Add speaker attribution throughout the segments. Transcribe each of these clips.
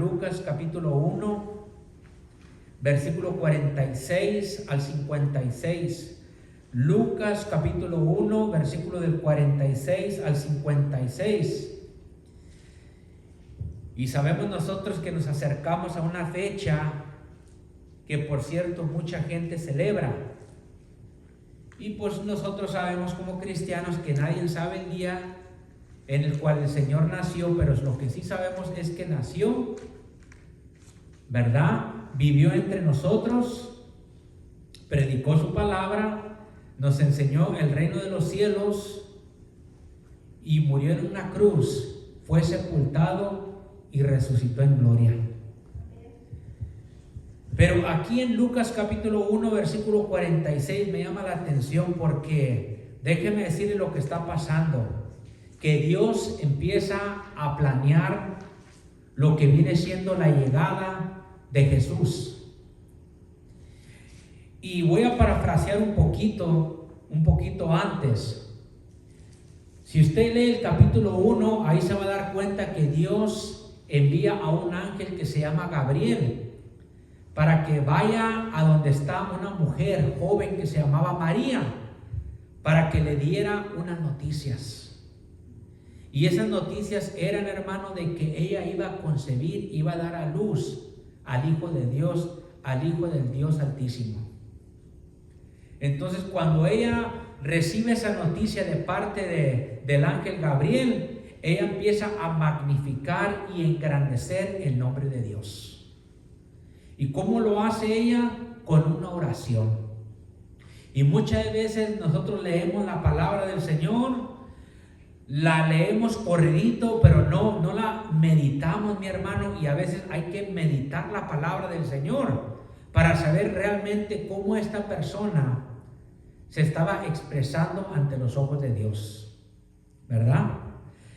Speaker 1: Lucas capítulo 1, versículo 46 al 56. Lucas capítulo 1, versículo del 46 al 56. Y sabemos nosotros que nos acercamos a una fecha que, por cierto, mucha gente celebra. Y pues nosotros sabemos como cristianos que nadie sabe el día en el cual el Señor nació, pero lo que sí sabemos es que nació, ¿verdad? Vivió entre nosotros, predicó su palabra, nos enseñó el reino de los cielos y murió en una cruz, fue sepultado y resucitó en gloria. Pero aquí en Lucas capítulo 1, versículo 46 me llama la atención porque déjeme decirle lo que está pasando, que Dios empieza a planear lo que viene siendo la llegada de Jesús. Y voy a parafrasear un poquito antes. Si usted lee el capítulo 1, ahí se va a dar cuenta que Dios envía a un ángel que se llama Gabriel para que vaya a donde está una mujer joven que se llamaba María, para que le diera unas noticias. Y esas noticias eran, hermano, de que ella iba a concebir, iba a dar a luz al Hijo de Dios, al Hijo del Dios Altísimo. Entonces, cuando ella recibe esa noticia de parte del ángel Gabriel, ella empieza a magnificar y engrandecer el nombre de Dios. ¿Y cómo lo hace ella? Con una oración. Y muchas veces nosotros leemos la palabra del Señor, la leemos corridito, pero no la meditamos, mi hermano, y a veces hay que meditar la palabra del Señor para saber realmente cómo esta persona se estaba expresando ante los ojos de Dios, ¿verdad?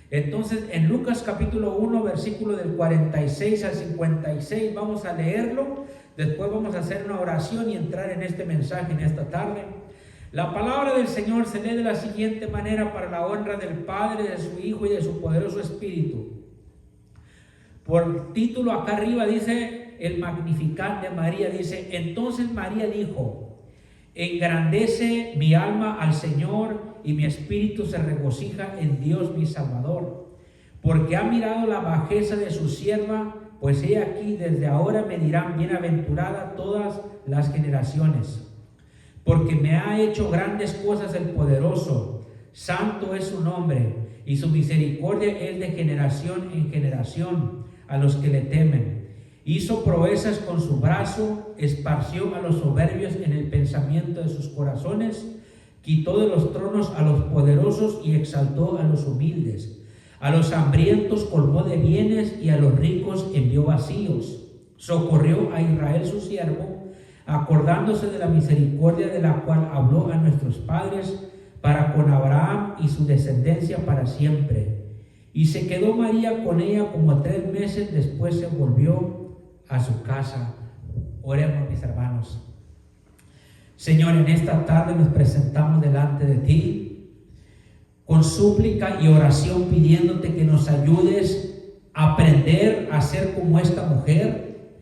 Speaker 1: Entonces, en Lucas capítulo 1, versículo del 46 al 56, vamos a leerlo. Después vamos a hacer una oración y entrar en este mensaje en esta tarde. La palabra del Señor se lee de la siguiente manera para la honra del Padre, de su Hijo y de su poderoso Espíritu. Por título acá arriba dice el Magnificat de María, dice: entonces María dijo: engrandece mi alma al Señor y mi espíritu se regocija en Dios mi Salvador, porque ha mirado la bajeza de su sierva, pues he aquí desde ahora me dirán bienaventurada todas las generaciones, porque me ha hecho grandes cosas el poderoso, santo es su nombre, y su misericordia es de generación en generación a los que le temen. Hizo proezas con su brazo, esparció a los soberbios en el pensamiento de sus corazones, quitó de los tronos a los poderosos y exaltó a los humildes. A los hambrientos colmó de bienes y a los ricos envió vacíos. Socorrió a Israel su siervo, acordándose de la misericordia de la cual habló a nuestros padres, para con Abraham y su descendencia para siempre. Y se quedó María con ella como 3 meses, después se volvió a su casa. Oremos, mis hermanos. Señor, en esta tarde nos presentamos delante de ti con súplica y oración, pidiéndote que nos ayudes a aprender a ser como esta mujer,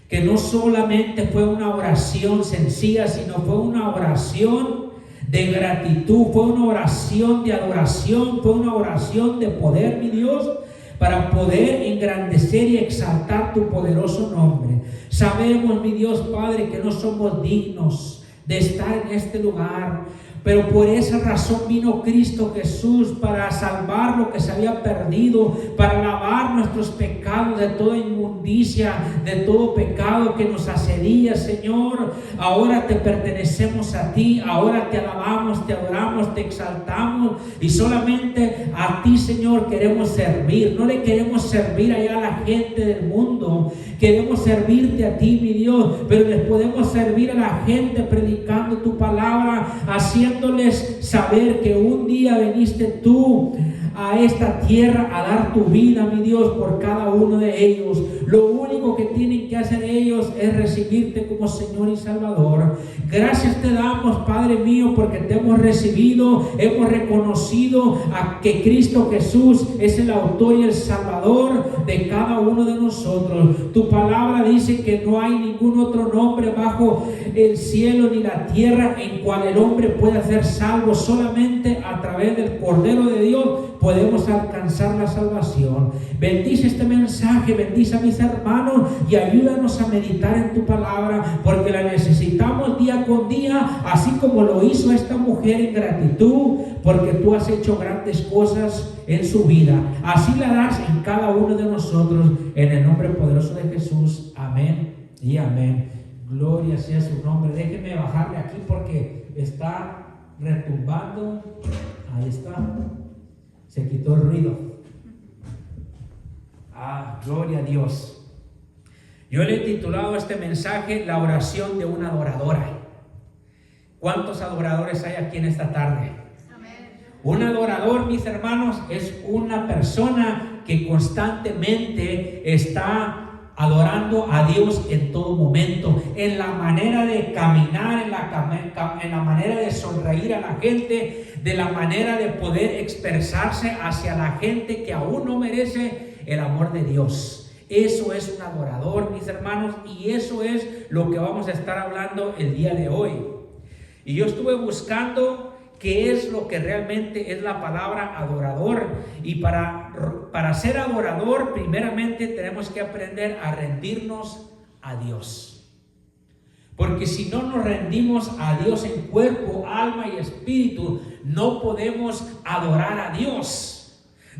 Speaker 1: que no solamente fue una oración sencilla, sino fue una oración de gratitud, fue una oración de adoración, fue una oración de poder, mi Dios, para poder engrandecer y exaltar tu poderoso nombre. Sabemos, mi Dios Padre, que no somos dignos de estar en este lugar, pero por esa razón vino Cristo Jesús para salvar lo que se había perdido, para lavar nuestros pecados de toda inmundicia, de todo pecado que nos asedía, Señor. Ahora te pertenecemos a ti, ahora te alabamos, te adoramos, te exaltamos, y solamente a ti, Señor, queremos servir. No le queremos servir allá a la gente del mundo, queremos servirte a ti, mi Dios, pero les podemos servir a la gente predicando tu palabra, haciéndoles saber que un día viniste tú a esta tierra a dar tu vida, mi Dios, por cada uno de ellos. Lo único que tienen que hacer ellos es recibirte como Señor y Salvador. Gracias te damos, Padre mío, porque te hemos recibido, hemos reconocido a que Cristo Jesús es el autor y el salvador de cada uno de nosotros. Tu palabra dice que no hay ningún otro nombre bajo el cielo ni la tierra en cual el hombre pueda ser salvo. Solamente a través del Cordero de Dios podemos alcanzar la salvación. Bendice este mensaje, bendice a mis hermanos y ayúdanos a meditar en tu palabra, porque la necesitamos día con día, así como lo hizo esta mujer en gratitud, porque tú has hecho grandes cosas en su vida. Así la harás en cada uno de nosotros, en el nombre poderoso de Jesús. Amén y amén. Gloria sea su nombre. Déjenme bajarle aquí porque está retumbando. Ahí está. Se quitó el ruido. Gloria a Dios. Yo le he titulado este mensaje La oración de una adoradora. ¿Cuántos adoradores hay aquí en esta tarde? Un adorador, mis hermanos, es una persona que constantemente está adorando a Dios en todo momento, en la manera de caminar, en la manera de sonreír a la gente, de la manera de poder expresarse hacia la gente que aún no merece el amor de Dios. Eso es un adorador, mis hermanos, y eso es lo que vamos a estar hablando el día de hoy. Y yo estuve buscando qué es lo que realmente es la palabra adorador, y para ser adorador primeramente tenemos que aprender a rendirnos a Dios, porque si no nos rendimos a Dios en cuerpo, alma y espíritu, no podemos adorar a Dios.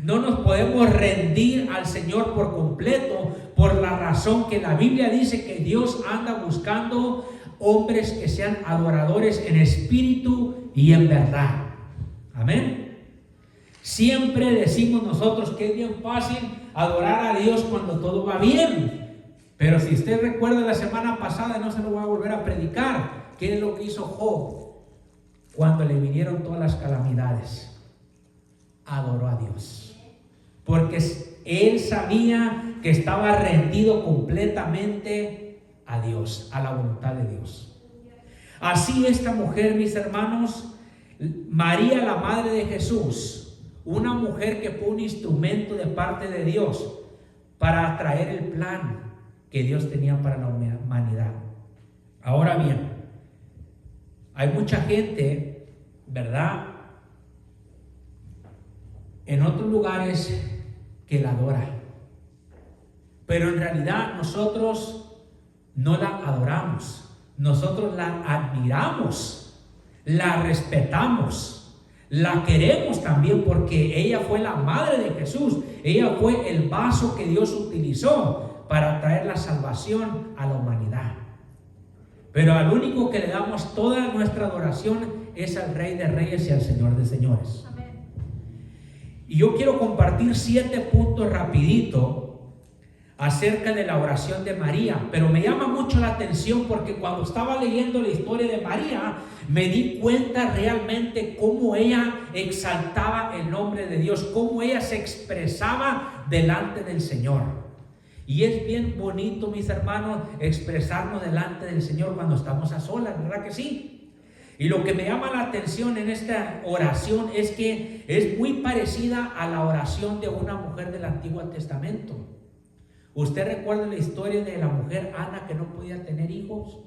Speaker 1: No nos podemos rendir al Señor por completo, por la razón que la Biblia dice que Dios anda buscando hombres que sean adoradores en espíritu y en verdad. Amén. Siempre decimos nosotros que es bien fácil adorar a Dios cuando todo va bien. Pero si usted recuerda la semana pasada, no se lo voy a volver a predicar, ¿qué es lo que hizo Job cuando le vinieron todas las calamidades? Adoró a Dios. Porque él sabía que estaba rendido completamente a Dios, a la voluntad de Dios. Así esta mujer, mis hermanos, María, la madre de Jesús, una mujer que fue un instrumento de parte de Dios para traer el plan que Dios tenía para la humanidad. Ahora bien, hay mucha gente, ¿verdad?, en otros lugares que la adora, pero en realidad nosotros no la adoramos, nosotros la admiramos, la respetamos, la queremos también, porque ella fue la madre de Jesús, ella fue el vaso que Dios utilizó para traer la salvación a la humanidad. Pero al único que le damos toda nuestra adoración es al Rey de Reyes y al Señor de Señores. Y yo quiero compartir 7 puntos rapidito acerca de la oración de María, pero me llama mucho la atención porque cuando estaba leyendo la historia de María, me di cuenta realmente cómo ella exaltaba el nombre de Dios, cómo ella se expresaba delante del Señor. Y es bien bonito, mis hermanos, expresarnos delante del Señor cuando estamos a solas, ¿verdad que sí? Y lo que me llama la atención en esta oración es que es muy parecida a la oración de una mujer del Antiguo Testamento. ¿Usted recuerda la historia de la mujer Ana que no podía tener hijos?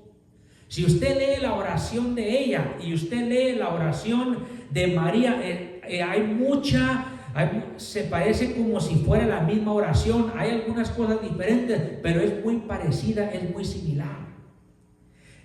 Speaker 1: Si usted lee la oración de ella y usted lee la oración de María, se parece como si fuera la misma oración. Hay algunas cosas diferentes, pero es muy parecida, es muy similar.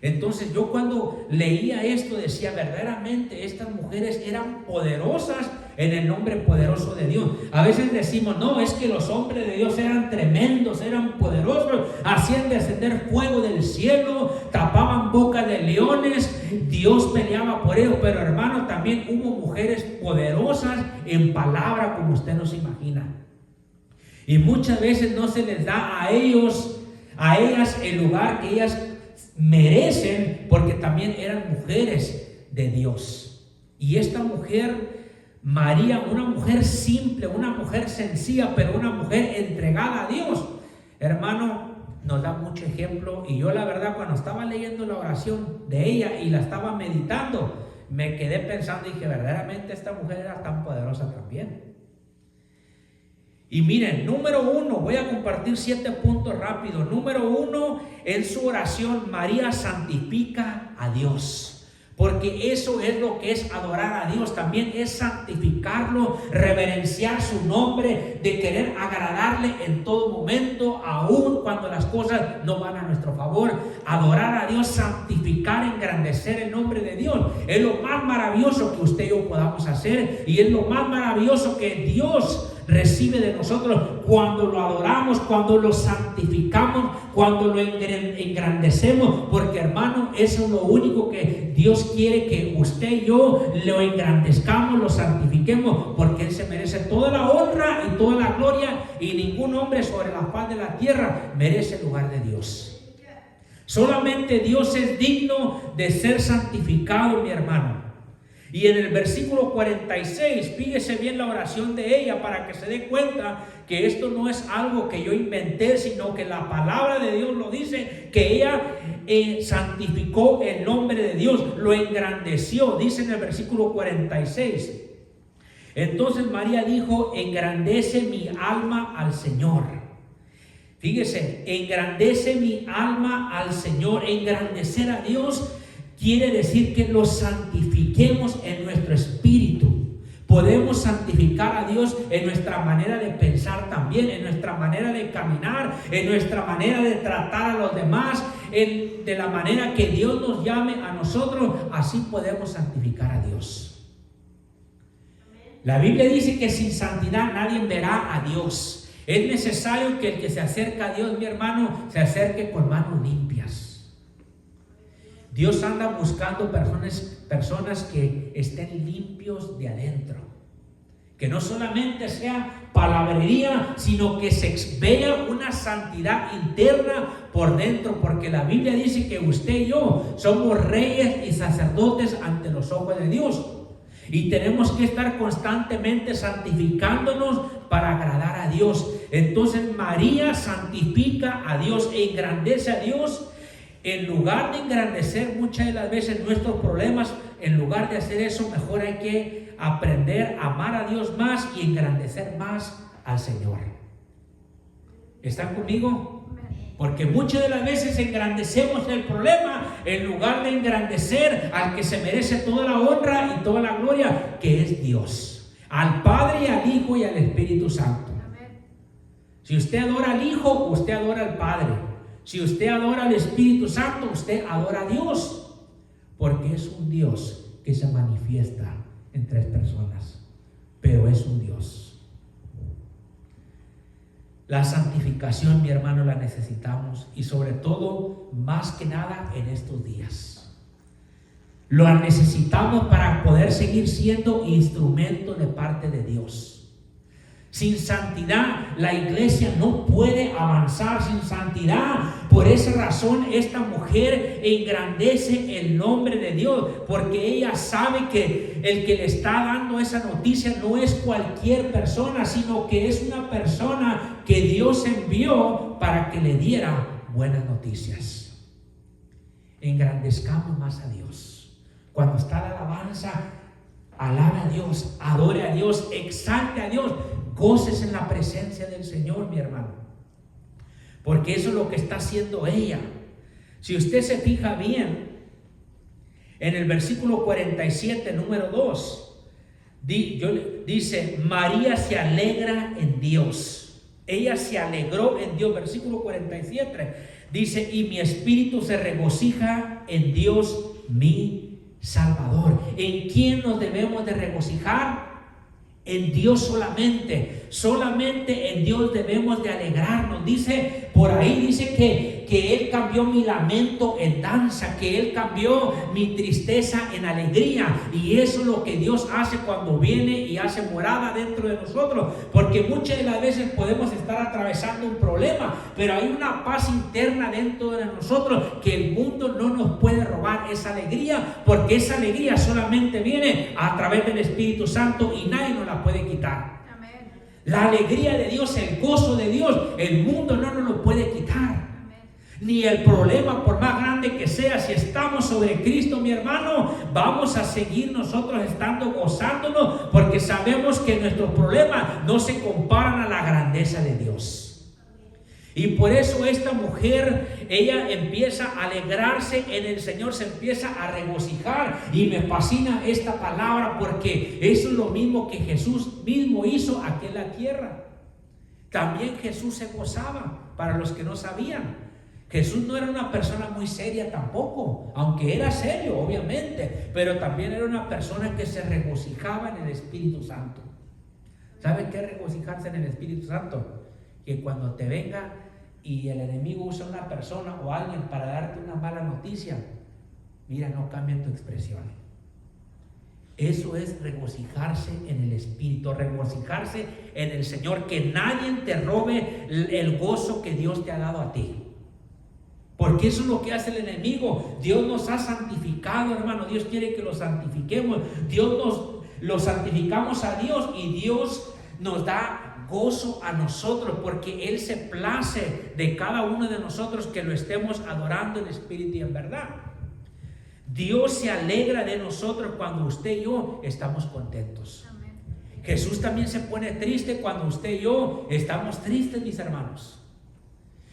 Speaker 1: Entonces yo cuando leía esto decía, verdaderamente estas mujeres eran poderosas en el nombre poderoso de Dios. A veces decimos, no, es que los hombres de Dios eran tremendos, eran poderosos, hacían descender fuego del cielo, tapaban bocas de leones, Dios peleaba por ellos. Pero hermano, también hubo mujeres poderosas en palabra, como usted no se imagina. Y muchas veces no se les da a ellas el lugar que ellas merecen, porque también eran mujeres de Dios. Y esta mujer, María, una mujer simple, una mujer sencilla, pero una mujer entregada a Dios, hermano, nos da mucho ejemplo. Y yo la verdad, cuando estaba leyendo la oración de ella y la estaba meditando, me quedé pensando y dije, verdaderamente esta mujer era tan poderosa también. Y miren, número 1, voy a compartir 7 puntos rápidos. Número 1, en su oración, María santifica a Dios. Porque eso es lo que es adorar a Dios. También es santificarlo, reverenciar su nombre, de querer agradarle en todo momento, aun cuando las cosas no van a nuestro favor. Adorar a Dios, santificar, engrandecer el nombre de Dios. Es lo más maravilloso que usted y yo podamos hacer. Y es lo más maravilloso que Dios recibe de nosotros cuando lo adoramos, cuando lo santificamos, cuando lo engrandecemos, porque hermano, eso es lo único que Dios quiere, que usted y yo lo engrandezcamos, lo santifiquemos, porque Él se merece toda la honra y toda la gloria, y ningún hombre sobre la faz de la tierra merece el lugar de Dios. Solamente Dios es digno de ser santificado, mi hermano. Y en el versículo 46, fíjese bien la oración de ella para que se dé cuenta que esto no es algo que yo inventé, sino que la palabra de Dios lo dice, que ella santificó el nombre de Dios, lo engrandeció, dice en el versículo 46. Entonces María dijo, engrandece mi alma al Señor. Fíjese, engrandece mi alma al Señor. Engrandecer a Dios quiere decir que lo santifiquemos en nuestro espíritu. Podemos santificar a Dios en nuestra manera de pensar también, en nuestra manera de caminar, en nuestra manera de tratar a los demás, de la manera que Dios nos llame a nosotros. Así podemos santificar a Dios. La Biblia dice que sin santidad nadie verá a Dios. Es necesario que el que se acerca a Dios, mi hermano, se acerque con manos limpias. Dios anda buscando personas que estén limpios de adentro. Que no solamente sea palabrería, sino que se vea una santidad interna por dentro. Porque la Biblia dice que usted y yo somos reyes y sacerdotes ante los ojos de Dios. Y tenemos que estar constantemente santificándonos para agradar a Dios. Entonces María santifica a Dios e engrandece a Dios. En lugar de engrandecer muchas de las veces nuestros problemas, en lugar de hacer eso, mejor hay que aprender a amar a Dios más y engrandecer más al Señor. ¿Están conmigo? Porque muchas de las veces engrandecemos el problema en lugar de engrandecer al que se merece toda la honra y toda la gloria, que es Dios. Al Padre, al Hijo y al Espíritu Santo. Si usted adora al Hijo, usted adora al Padre. Si usted adora al Espíritu Santo, usted adora a Dios, porque es un Dios que se manifiesta en 3 personas, pero es un Dios. La santificación, mi hermano, la necesitamos, y sobre todo, más que nada en estos días. Lo necesitamos para poder seguir siendo instrumento de parte de Dios. Sin santidad, la iglesia no puede avanzar. Sin santidad, por esa razón, esta mujer engrandece el nombre de Dios, porque ella sabe que el que le está dando esa noticia no es cualquier persona, sino que es una persona que Dios envió para que le diera buenas noticias. Engrandezcamos más a Dios. Cuando está la alabanza, alabe a Dios, adore a Dios, exalte a Dios. Goces en la presencia del Señor, mi hermano, porque eso es lo que está haciendo ella. Si usted se fija bien, en el versículo 47, número 2, dice, María se alegra en Dios. Ella se alegró en Dios. Versículo 47 dice, y mi espíritu se regocija en Dios mi Salvador. ¿En quién nos debemos de regocijar? En Dios solamente, solamente en Dios debemos de alegrarnos. Dice, por ahí dice que Él cambió mi lamento en danza, que Él cambió mi tristeza en alegría. Y eso es lo que Dios hace cuando viene y hace morada dentro de nosotros. Porque muchas de las veces podemos estar atravesando un problema, pero hay una paz interna dentro de nosotros que el mundo no nos puede robar esa alegría, porque esa alegría solamente viene a través del Espíritu Santo y nadie nos la puede quitar. Amén. La alegría de Dios, el gozo de Dios, el mundo no nos lo puede quitar. Amén. Ni el problema, por más grande que sea, si estamos sobre Cristo, mi hermano, vamos a seguir nosotros estando gozándonos, porque sabemos que nuestros problemas no se comparan a la grandeza de Dios. Y por eso esta mujer, ella empieza a alegrarse en el Señor, se empieza a regocijar. Y me fascina esta palabra, porque eso es lo mismo que Jesús mismo hizo aquí en la tierra. También Jesús se gozaba, para los que no sabían. Jesús no era una persona muy seria tampoco, aunque era serio obviamente, pero también era una persona que se regocijaba en el Espíritu Santo. ¿Sabe qué es regocijarse en el Espíritu Santo? Que cuando te venga y el enemigo usa una persona o alguien para darte una mala noticia, mira, no cambia tu expresión. Eso es regocijarse en el Espíritu, regocijarse en el Señor, que nadie te robe el gozo que Dios te ha dado a ti. Porque eso es lo que hace el enemigo. Dios nos ha santificado, hermano. Dios quiere que lo santifiquemos. Lo santificamos a Dios, y Dios nos da gozo a nosotros, porque Él se place de cada uno de nosotros que lo estemos adorando en espíritu y en verdad. Dios se alegra de nosotros cuando usted y yo estamos contentos. Amén. Jesús también se pone triste cuando usted y yo estamos tristes, mis hermanos.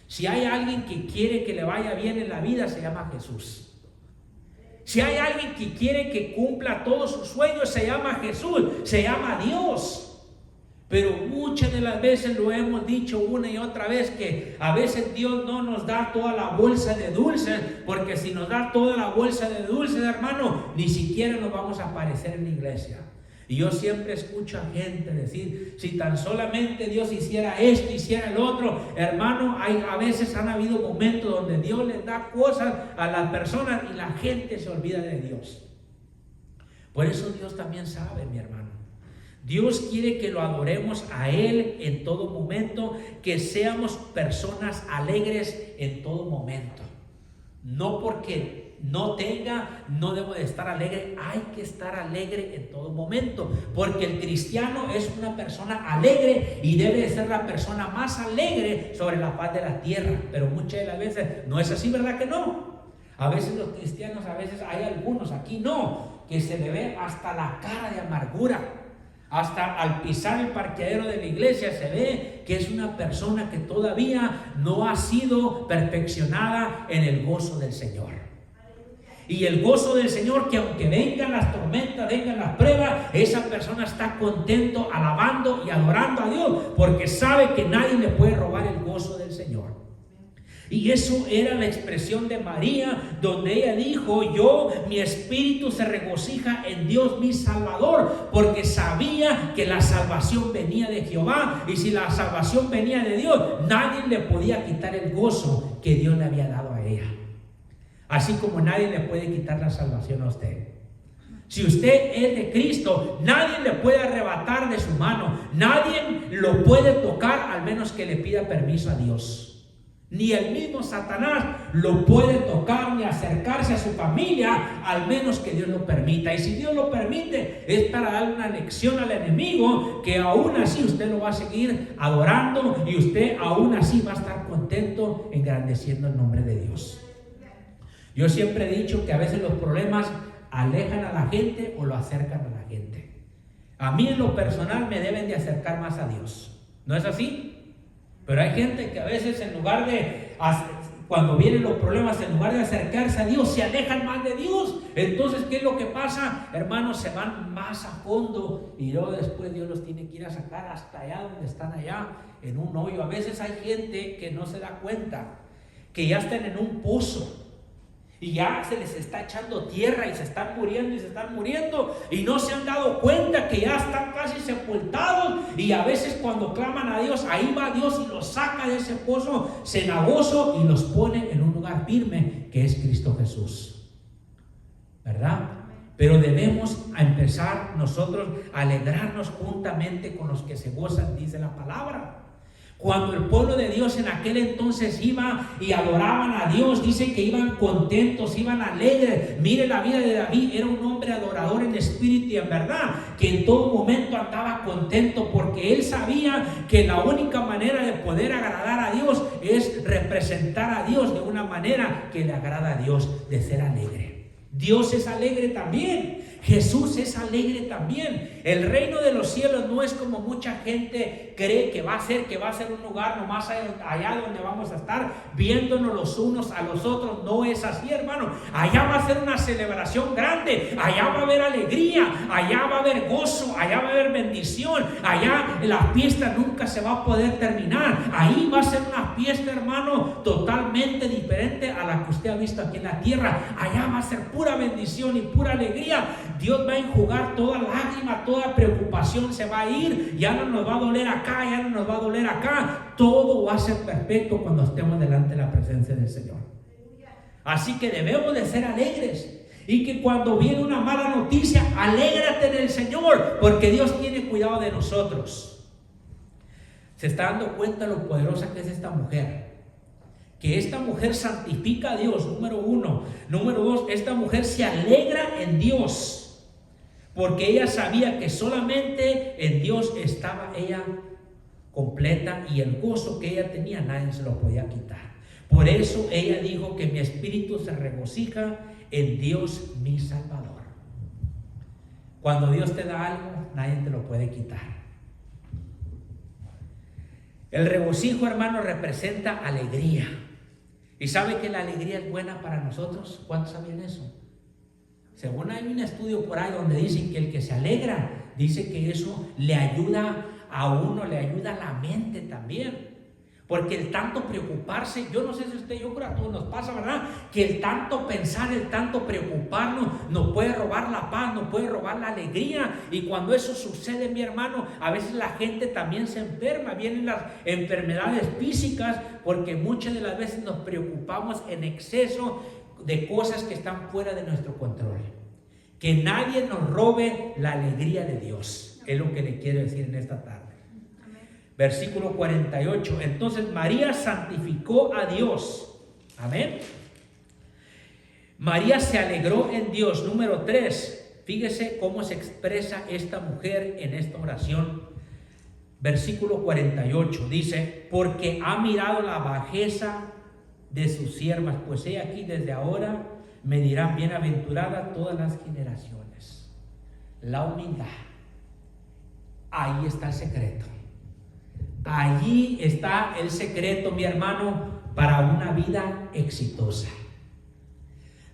Speaker 1: Si hay alguien que quiere que le vaya bien en la vida, se llama Jesús. Si hay alguien que quiere que cumpla todos sus sueños, se llama Jesús, se llama Dios. Pero muchas de las veces lo hemos dicho una y otra vez, que a veces Dios no nos da toda la bolsa de dulces, porque si nos da toda la bolsa de dulces, hermano, ni siquiera nos vamos a aparecer en la iglesia. Y yo siempre escucho a gente decir, si tan solamente Dios hiciera esto, hiciera el otro. Hermano, a veces han habido momentos donde Dios les da cosas a las personas y la gente se olvida de Dios. Por eso Dios también sabe, mi hermano. Dios quiere que lo adoremos a Él en todo momento, que seamos personas alegres en todo momento. No porque no debo de estar alegre, hay que estar alegre en todo momento, porque el cristiano es una persona alegre y debe de ser la persona más alegre sobre la faz de la tierra. Pero muchas de las veces no es así, ¿verdad que no? A veces los cristianos, a veces hay algunos, aquí no, que se le ve hasta la cara de amargura. Hasta al pisar el parqueadero de la iglesia se ve que es una persona que todavía no ha sido perfeccionada en el gozo del Señor. Y el gozo del Señor, que aunque vengan las tormentas, vengan las pruebas, esa persona está contento, alabando y adorando a Dios, porque sabe que nadie le puede robar el gozo del Señor. Y eso era la expresión de María, donde ella dijo, mi espíritu se regocija en Dios mi Salvador, porque sabía que la salvación venía de Jehová, y si la salvación venía de Dios, nadie le podía quitar el gozo que Dios le había dado a ella. Así como nadie le puede quitar la salvación a usted. Si usted es de Cristo, nadie le puede arrebatar de su mano, nadie lo puede tocar al menos que le pida permiso a Dios. Ni el mismo Satanás lo puede tocar ni acercarse a su familia, al menos que Dios lo permita. Y si Dios lo permite, es para darle una lección al enemigo, que aún así usted lo va a seguir adorando, y usted aún así va a estar contento, engrandeciendo el nombre de Dios. Yo siempre he dicho que a veces los problemas alejan a la gente o lo acercan a la gente. A mí en lo personal me deben de acercar más a Dios. ¿No es así? Pero hay gente que a veces cuando vienen los problemas, en lugar de acercarse a Dios, se alejan más de Dios. Entonces, ¿qué es lo que pasa? Hermanos, se van más a fondo, y luego después Dios los tiene que ir a sacar hasta allá donde están, allá en un hoyo. A veces hay gente que no se da cuenta que ya están en un pozo, y ya se les está echando tierra y se están muriendo y no se han dado cuenta que ya están casi sepultados, y a veces cuando claman a Dios, ahí va Dios y los saca de ese pozo cenagoso y los pone en un lugar firme que es Cristo Jesús, ¿verdad? Pero debemos empezar nosotros a alegrarnos juntamente con los que se gozan, dice la palabra. Cuando el pueblo de Dios en aquel entonces iba y adoraban a Dios, dice que iban contentos, iban alegres. Mire la vida de David, era un hombre adorador en espíritu y en verdad, que en todo momento andaba contento, porque él sabía que la única manera de poder agradar a Dios es representar a Dios de una manera que le agrada a Dios, de ser alegre. Dios es alegre también. Jesús es alegre también. El reino de los cielos no es como mucha gente cree que va a ser un lugar nomás allá donde vamos a estar viéndonos los unos a los otros. No es así, hermano. Allá va a ser una celebración grande, allá va a haber alegría, allá va a haber gozo, allá va a haber bendición, allá la fiesta nunca se va a poder terminar. Ahí va a ser una fiesta, hermano, totalmente diferente a la que usted ha visto aquí en la tierra. Allá va a ser pura bendición y pura alegría. Dios va a enjugar toda lágrima, toda preocupación se va a ir. Ya no nos va a doler acá, ya no nos va a doler acá. Todo va a ser perfecto cuando estemos delante de la presencia del Señor. Así que debemos de ser alegres. Y que cuando viene una mala noticia, alégrate en el Señor, porque Dios tiene cuidado de nosotros. Se está dando cuenta lo poderosa que es esta mujer. Que esta mujer santifica a Dios, número uno. Número dos, esta mujer se alegra en Dios, porque ella sabía que solamente en Dios estaba ella completa, y el gozo que ella tenía nadie se lo podía quitar. Por eso ella dijo que mi espíritu se regocija en Dios mi Salvador. Cuando Dios te da algo, nadie te lo puede quitar. El regocijo, hermano, representa alegría. ¿Y sabe que la alegría es buena para nosotros? ¿Cuántos saben eso? Según hay un estudio por ahí donde dicen que el que se alegra, dice que eso le ayuda a uno, le ayuda a la mente también. Porque el tanto preocuparse, yo no sé si usted, yo creo que a todos nos pasa, ¿verdad? Que el tanto pensar, el tanto preocuparnos, nos puede robar la paz, nos puede robar la alegría. Y cuando eso sucede, mi hermano, a veces la gente también se enferma, vienen las enfermedades físicas, porque muchas de las veces nos preocupamos en exceso de cosas que están fuera de nuestro control. Que nadie nos robe la alegría de Dios, es lo que le quiero decir en esta tarde. Versículo 48. Entonces María santificó a Dios. Amén. María se alegró en Dios. Número 3. Fíjese cómo se expresa esta mujer en esta oración. Versículo 48. Dice: porque ha mirado la bajeza de sus siervas, pues he aquí desde ahora me dirán bienaventurada todas las generaciones. La humildad. Ahí está el secreto. Allí está el secreto, mi hermano, para una vida exitosa.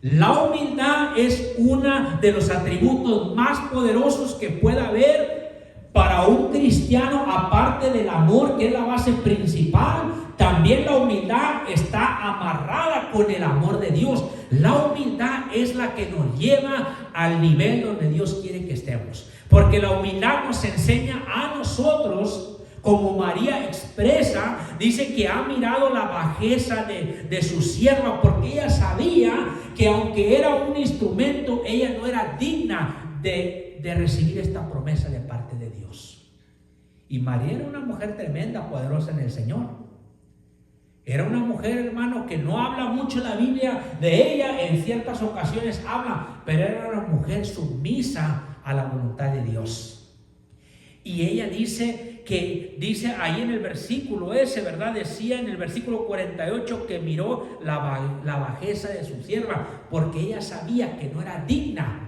Speaker 1: La humildad es uno de los atributos más poderosos que pueda haber para un cristiano, aparte del amor, que es la base principal. También la humildad está amarrada con el amor de Dios. La humildad es la que nos lleva al nivel donde Dios quiere que estemos. Porque la humildad nos enseña a nosotros, como María expresa, dice que ha mirado la bajeza de su sierva, porque ella sabía que aunque era un instrumento, ella no era digna de recibir esta promesa de parte de Dios. Y María era una mujer tremenda, poderosa en el Señor. Era una mujer, hermano, que no habla mucho la Biblia de ella, en ciertas ocasiones habla, pero era una mujer sumisa a la voluntad de Dios. Y ella dice ahí en el versículo ese, ¿verdad? Decía en el versículo 48 que miró la bajeza de su sierva, porque ella sabía que no era digna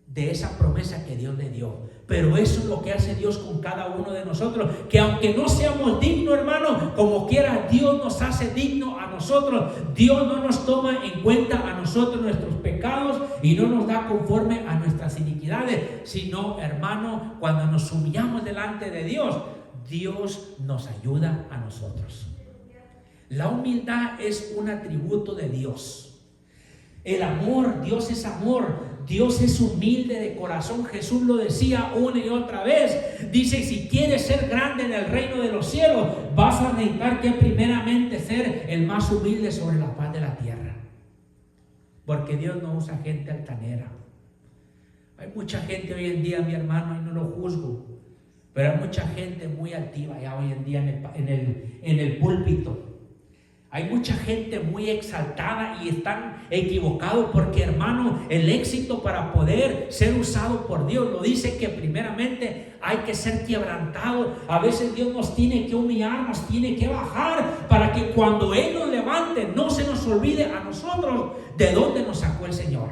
Speaker 1: de esa promesa que Dios le dio. Pero eso es lo que hace Dios con cada uno de nosotros, que aunque no seamos dignos, hermano, como quiera Dios nos hace dignos a nosotros. Dios no nos toma en cuenta a nosotros nuestros pecados y no nos da conforme a nuestras iniquidades, sino, hermano, cuando nos humillamos delante de Dios, Dios nos ayuda a nosotros. La humildad es un atributo de Dios. El amor, Dios es amor. Dios es humilde de corazón. Jesús lo decía una y otra vez. Dice, si quieres ser grande en el reino de los cielos, vas a necesitar que primeramente ser el más humilde sobre la faz de la tierra. Porque Dios no usa gente altanera. Hay mucha gente hoy en día, mi hermano, y no lo juzgo, pero hay mucha gente muy altiva ya hoy en día en el púlpito. Hay mucha gente muy exaltada y están equivocados porque, hermano, el éxito para poder ser usado por Dios lo dice que primeramente hay que ser quebrantado. A veces Dios nos tiene que humillar, nos tiene que bajar para que cuando Él nos levante no se nos olvide a nosotros de dónde nos sacó el Señor.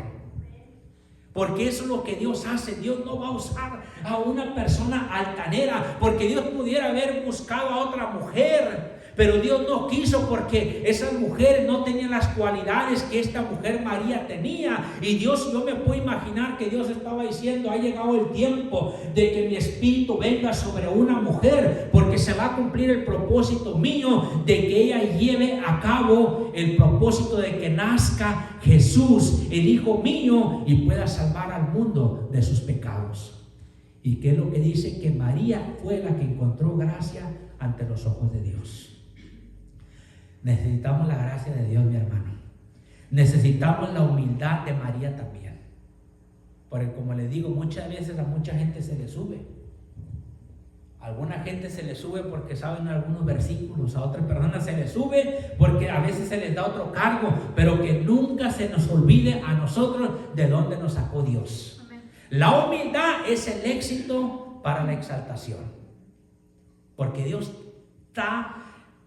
Speaker 1: Porque eso es lo que Dios hace. Dios no va a usar a una persona altanera, porque Dios pudiera haber buscado a otra mujer, pero Dios no quiso, porque esas mujeres no tenían las cualidades que esta mujer María tenía. Y Dios, yo me puedo imaginar que Dios estaba diciendo, ha llegado el tiempo de que mi espíritu venga sobre una mujer, porque se va a cumplir el propósito mío de que ella lleve a cabo el propósito de que nazca Jesús, el Hijo mío, y pueda salvar al mundo de sus pecados. ¿Y qué es lo que dice? Que María fue la que encontró gracia ante los ojos de Dios. Necesitamos la gracia de Dios, mi hermano. Necesitamos la humildad de María también. Porque como les digo, muchas veces a mucha gente se le sube. A alguna gente se le sube porque saben algunos versículos, a otras personas se les sube porque a veces se les da otro cargo, pero que nunca se nos olvide a nosotros de dónde nos sacó Dios. Amén. La humildad es el éxito para la exaltación. Porque Dios está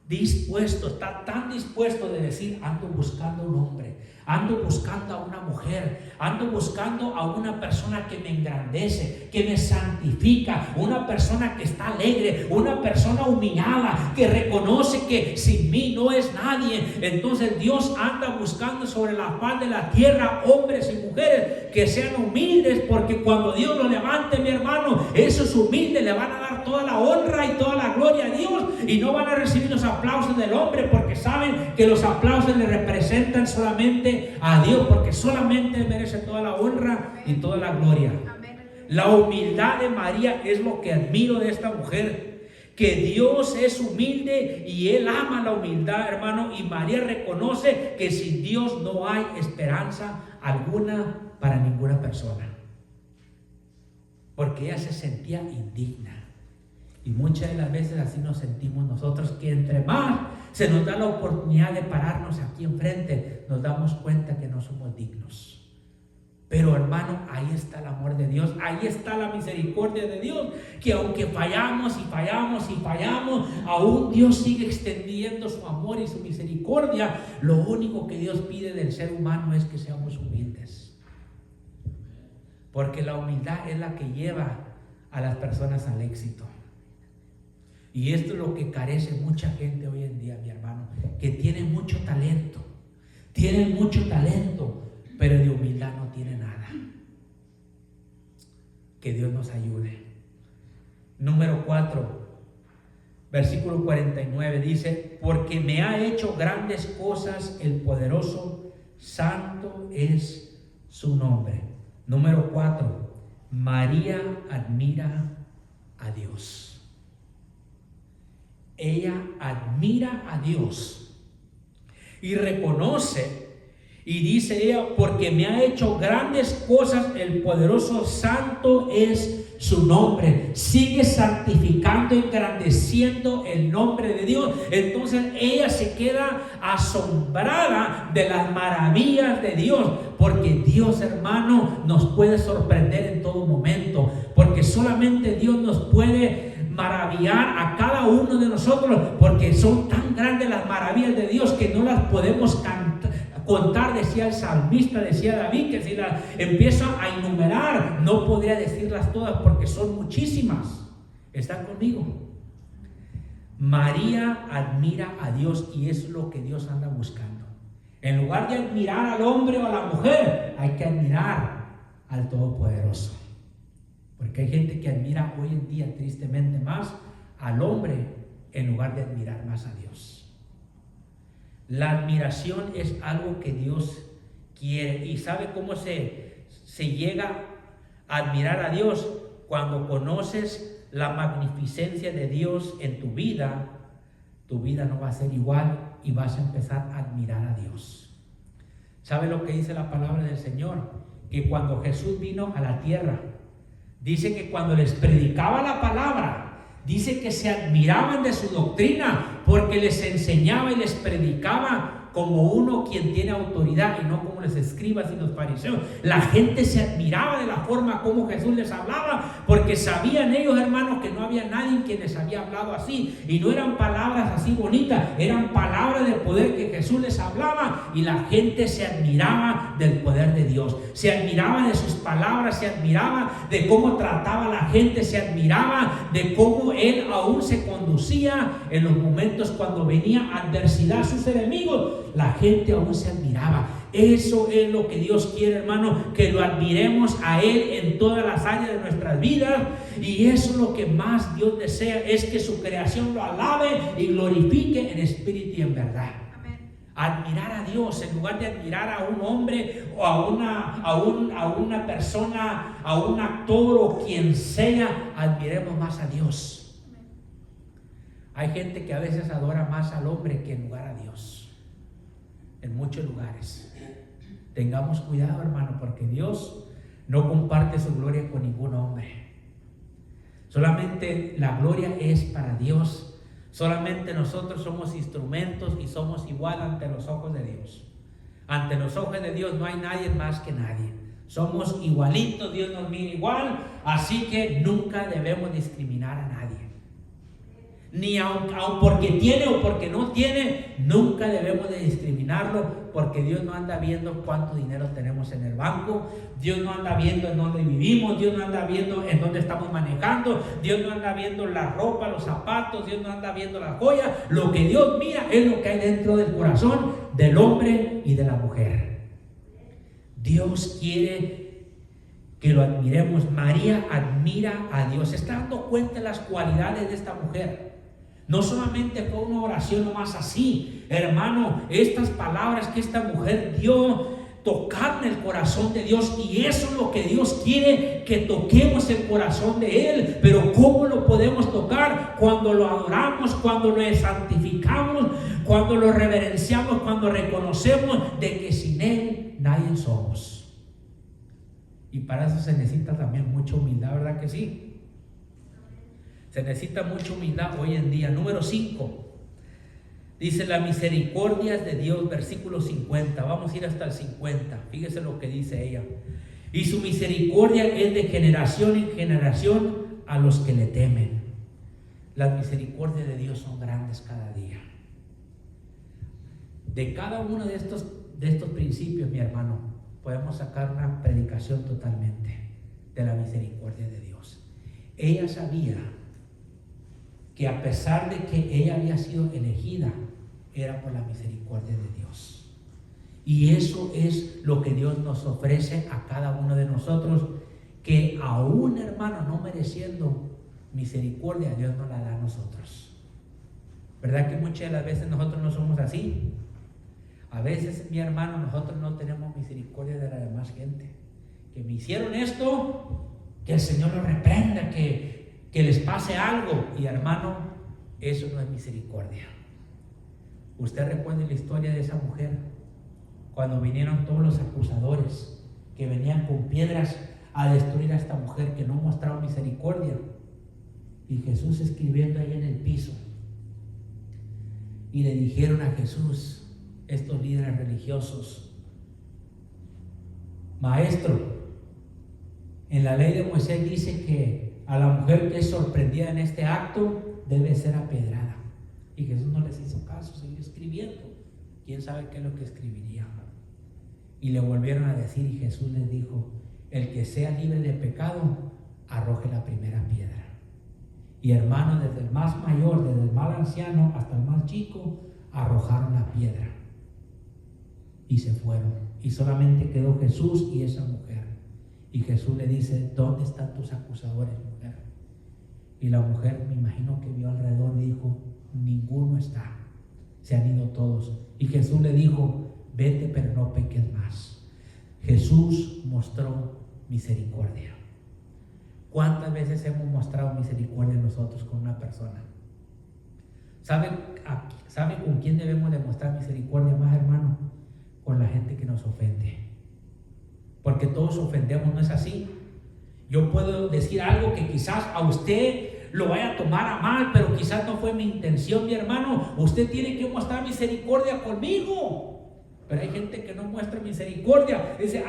Speaker 1: dispuesto, está tan dispuesto de decir, ando buscando un hombre, ando buscando a una mujer, ando buscando a una persona que me engrandece, que me santifica, una persona que está alegre, una persona humillada, que reconoce que sin mí no es nadie. Entonces Dios anda buscando sobre la faz de la tierra hombres y mujeres que sean humildes, porque cuando Dios lo levante, mi hermano, esos humildes le van a dar toda la honra y toda la gloria a Dios, y no van a recibir los aplausos del hombre, porque saben que los aplausos le representan solamente a Dios, porque solamente Él merece toda la honra y toda la gloria. La humildad de María es lo que admiro de esta mujer, que Dios es humilde y Él ama la humildad, hermano, y María reconoce que sin Dios no hay esperanza alguna para ninguna persona, porque ella se sentía indigna. Y muchas de las veces así nos sentimos nosotros, que entre más se nos da la oportunidad de pararnos aquí enfrente, nos damos cuenta que no somos dignos. Pero hermano, ahí está el amor de Dios, ahí está la misericordia de Dios, que aunque fallamos y fallamos y fallamos, aún Dios sigue extendiendo su amor y su misericordia. Lo único que Dios pide del ser humano es que seamos humildes, porque la humildad es la que lleva a las personas al éxito. Y esto es lo que carece mucha gente hoy en día, mi hermano, que tiene mucho talento, pero de humildad no tiene nada. Que Dios nos ayude. Número 4, versículo 49 dice, porque me ha hecho grandes cosas el poderoso, santo es su nombre. Número 4, María admira a Dios. Ella admira a Dios y reconoce, y dice ella, porque me ha hecho grandes cosas el poderoso, santo es su nombre. Sigue santificando, engrandeciendo el nombre de Dios. Entonces ella se queda asombrada de las maravillas de Dios, porque Dios, hermano, nos puede sorprender en todo momento, porque solamente Dios nos puede maravillar a cada uno de nosotros, porque son tan grandes las maravillas de Dios que no las podemos contar. Decía el salmista, decía David, que si las empiezo a enumerar no podría decirlas todas, porque son muchísimas. ¿Están conmigo? María admira a Dios, y eso es lo que Dios anda buscando. En lugar de admirar al hombre o a la mujer, hay que admirar al Todopoderoso. Porque hay gente que admira hoy en día tristemente más al hombre en lugar de admirar más a Dios. La admiración es algo que Dios quiere. ¿Y sabe cómo se llega a admirar a Dios? Cuando conoces la magnificencia de Dios en tu vida no va a ser igual y vas a empezar a admirar a Dios. ¿Sabe lo que dice la palabra del Señor? Que cuando Jesús vino a la tierra, dice que cuando les predicaba la palabra, dice que se admiraban de su doctrina porque les enseñaba y les predicaba como uno quien tiene autoridad y no como los escribas y los fariseos. La gente se admiraba de la forma como Jesús les hablaba, porque sabían ellos, hermanos, que no había nadie quien les había hablado así, y no eran palabras así bonitas, eran palabras de poder que Jesús les hablaba, y la gente se admiraba del poder de Dios, se admiraba de sus palabras, se admiraba de cómo trataba a la gente, se admiraba de cómo Él aún se conducía en los momentos cuando venía adversidad a sus enemigos. La gente aún se admiraba. Eso es lo que Dios quiere, hermano, que lo admiremos a Él en todas las áreas de nuestras vidas. Y eso es lo que más Dios desea, es que su creación lo alabe y glorifique en espíritu y en verdad. Admirar a Dios en lugar de admirar a un hombre o a una persona, a un actor o quien sea, admiremos más a Dios. Hay gente que a veces adora más al hombre que en lugar a Dios. En muchos lugares. Tengamos cuidado, hermano, porque Dios no comparte su gloria con ningún hombre. Solamente la gloria es para Dios. Solamente nosotros somos instrumentos y somos igual ante los ojos de Dios. Ante los ojos de Dios no hay nadie más que nadie. Somos igualitos, Dios nos mira igual, así que nunca debemos discriminar a nadie. Ni aun porque tiene o porque no tiene, nunca debemos de discriminarlo, porque Dios no anda viendo cuánto dinero tenemos en el banco, Dios no anda viendo en dónde vivimos, Dios no anda viendo en dónde estamos manejando, Dios no anda viendo la ropa, los zapatos, Dios no anda viendo las joyas. Lo que Dios mira es lo que hay dentro del corazón del hombre y de la mujer. Dios quiere que lo admiremos. María admira a Dios. Se está dando cuenta de las cualidades de esta mujer. No solamente fue una oración nomás así, hermano, estas palabras que esta mujer dio tocaron el corazón de Dios, y eso es lo que Dios quiere, que toquemos el corazón de Él. Pero ¿cómo lo podemos tocar? Cuando lo adoramos, cuando lo santificamos, cuando lo reverenciamos, cuando reconocemos de que sin Él nadie somos. Y para eso se necesita también mucha humildad, ¿verdad que sí? Se necesita mucha humildad hoy en día. Número 5. Dice la misericordia de Dios, versículo 50. Vamos a ir hasta el 50. Fíjese lo que dice ella. Y su misericordia es de generación en generación a los que le temen. Las misericordias de Dios son grandes cada día. De cada uno de estos principios, mi hermano, podemos sacar una predicación totalmente de la misericordia de Dios. Ella sabía que a pesar de que ella había sido elegida, era por la misericordia de Dios. Y eso es lo que Dios nos ofrece a cada uno de nosotros, que aún, hermano, no mereciendo misericordia, Dios nos la da a nosotros. ¿Verdad que muchas de las veces nosotros no somos así? A veces, mi hermano, nosotros no tenemos misericordia de la demás gente. Que me hicieron esto, que el Señor los reprenda, que les pase algo. Y hermano, eso no es misericordia. Usted recuerda la historia de esa mujer, cuando vinieron todos los acusadores que venían con piedras a destruir a esta mujer, que no mostraba misericordia, y Jesús escribiendo ahí en el piso. Y le dijeron a Jesús estos líderes religiosos: Maestro, en la ley de Moisés dice que a la mujer que es sorprendida en este acto debe ser apedrada. Y Jesús no les hizo caso, siguió escribiendo. ¿Quién sabe qué es lo que escribiría? Y le volvieron a decir, y Jesús les dijo: el que sea libre de pecado, arroje la primera piedra. Y hermanos, desde el más mayor, desde el más anciano hasta el más chico, arrojaron la piedra y se fueron. Y solamente quedó Jesús y esa mujer. Y Jesús le dice: ¿dónde están tus acusadores, mujer? Y la mujer, me imagino que vio alrededor y dijo: ninguno está, se han ido todos. Y Jesús le dijo: vete, pero no peques más. Jesús mostró misericordia. ¿Cuántas veces hemos mostrado misericordia nosotros con una persona? ¿Sabe con quién debemos demostrar misericordia más, hermano? Con la gente que nos ofende. Porque todos ofendemos, ¿no es así? Yo puedo decir algo que quizás a usted lo vaya a tomar a mal, pero quizás no fue mi intención, mi hermano. Usted tiene que mostrar misericordia conmigo. Pero hay gente que no muestra misericordia. Dice,